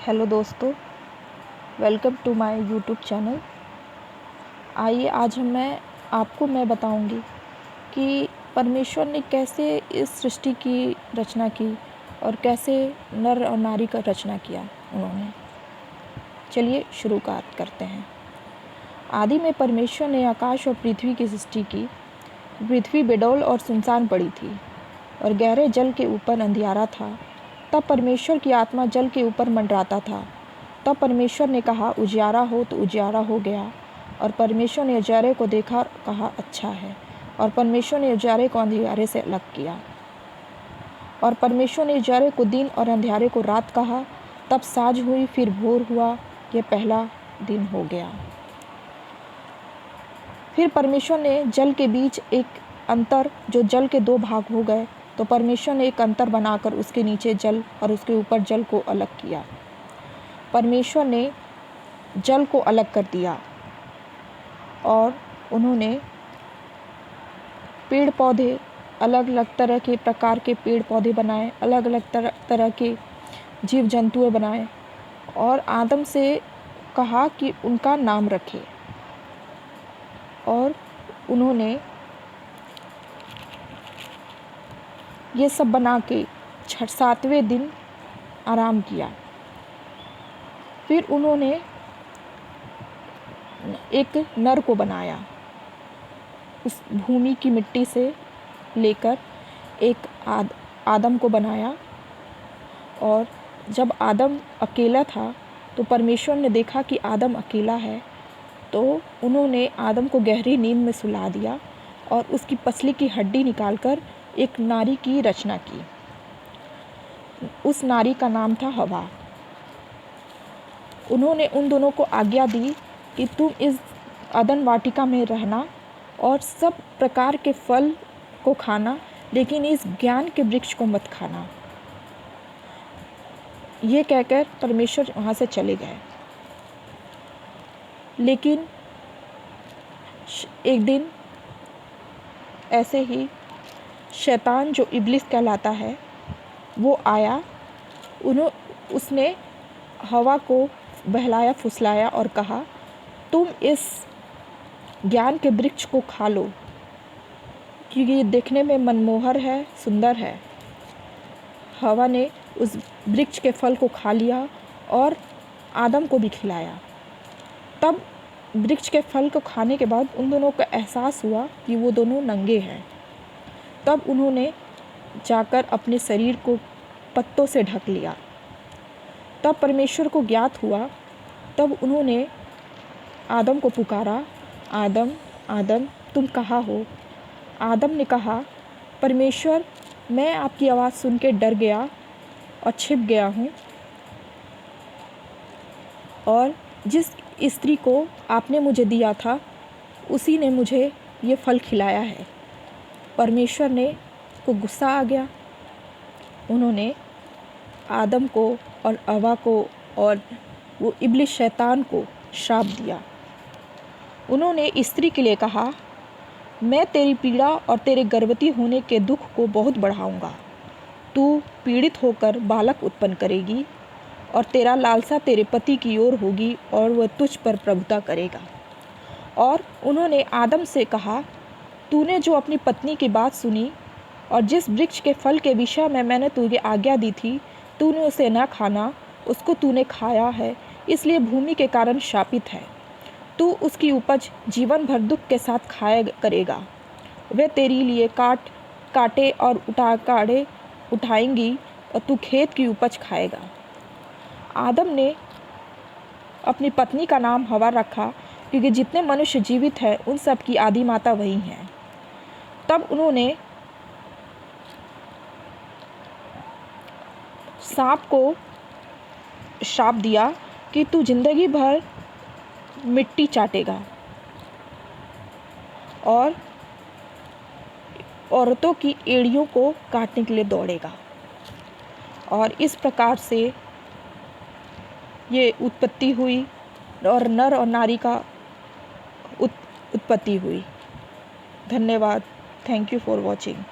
Hello दोस्तों, welcome to my YouTube channel. आइए आज मैं बताऊंगी कि परमेश्वर ने कैसे इस सृष्टि की रचना की और कैसे नर और नारी का रचना किया उन्होंने। चलिए शुरुआत करते हैं। आदि में परमेश्वर ने आकाश और पृथ्वी की सृष्टि की। पृथ्वी बेडौल और सुनसान पड़ी थी और गहरे जल के ऊपर अंधियारा था। तब परमेश्वर की आत्मा जल के ऊपर मंडराता था। तब परमेश्वर ने कहा, उजियारा हो, तो उजियारा हो गया। और परमेश्वर ने उजियारे को देखा और कहा, अच्छा है। और परमेश्वर ने उजियारे को अंधियारे से अलग किया। और परमेश्वर ने उजियारे को दिन और अंधियारे को रात कहा। तब साँझ हुई, फिर भोर हुआ। यह पहला दिन हो गया। फिर परमेश्वर ने जल के बीच एक अंतर, जो जल के दो भाग हो गए, तो परमेश्वर ने एक अंतर बनाकर उसके नीचे जल और उसके ऊपर जल को अलग किया। परमेश्वर ने जल को अलग कर दिया और उन्होंने पेड़ पौधे, अलग अलग तरह के प्रकार के पेड़ पौधे बनाए, अलग अलग तरह के जीव जंतुएं बनाए और आदम से कहा कि उनका नाम रखे। और उन्होंने ये सब बना के 7वें दिन आराम किया। फिर उन्होंने एक नर को बनाया, उस भूमि की मिट्टी से लेकर एक आदम को बनाया। और जब आदम अकेला था तो परमेश्वर ने देखा कि आदम अकेला है, तो उन्होंने आदम को गहरी नींद में सुला दिया और उसकी पसली की हड्डी निकालकर एक नारी की रचना की। उस नारी का नाम था हवा। उन्होंने उन दोनों को आज्ञा दी कि तुम इस अदन वाटिका में रहना और सब प्रकार के फल को खाना, लेकिन इस ज्ञान के वृक्ष को मत खाना। ये कहकर परमेश्वर वहाँ से चले गए। लेकिन एक दिन ऐसे ही शैतान, जो इब्लिस कहलाता है, वो आया। उसने हवा को बहलाया फुसलाया और कहा, तुम इस ज्ञान के वृक्ष को खा लो, क्योंकि ये देखने में मनमोहर है, सुंदर है। हवा ने उस वृक्ष के फल को खा लिया और आदम को भी खिलाया। तब वृक्ष के फल को खाने के बाद उन दोनों को एहसास हुआ कि वो दोनों नंगे हैं। तब उन्होंने जाकर अपने शरीर को पत्तों से ढक लिया। तब परमेश्वर को ज्ञात हुआ। तब उन्होंने आदम को पुकारा, आदम, आदम, तुम कहाँ हो? आदम ने कहा, परमेश्वर, मैं आपकी आवाज़ सुन के डर गया और छिप गया हूँ, और जिस स्त्री को आपने मुझे दिया था उसी ने मुझे ये फल खिलाया है। परमेश्वर ने को गुस्सा आ गया। उन्होंने आदम को और हवा को और वो इब्लिस शैतान को श्राप दिया। उन्होंने स्त्री के लिए कहा, मैं तेरी पीड़ा और तेरे गर्भवती होने के दुख को बहुत बढ़ाऊंगा। तू पीड़ित होकर बालक उत्पन्न करेगी और तेरा लालसा तेरे पति की ओर होगी और वह तुझ पर प्रभुता करेगा। और उन्होंने आदम से कहा, तूने जो अपनी पत्नी की बात सुनी और जिस वृक्ष के फल के विषय में मैंने तुझे आज्ञा दी थी, तूने उसे न खाना, उसको तूने खाया है, इसलिए भूमि के कारण शापित है। तू उसकी उपज जीवन भर दुख के साथ खाया करेगा। वे तेरे लिए काटे और काड़े उठाएंगी और तू खेत की उपज खाएगा। आदम ने अपनी पत्नी का नाम हवा रखा, क्योंकि जितने मनुष्य जीवित हैं उन सब की आदि माता वही हैं। तब उन्होंने सांप को श्राप दिया कि तू जिंदगी भर मिट्टी चाटेगा और औरतों की एड़ियों को काटने के लिए दौड़ेगा। और इस प्रकार से ये उत्पत्ति हुई और नर और नारी का उत्पत्ति हुई। धन्यवाद। Thank you for watching.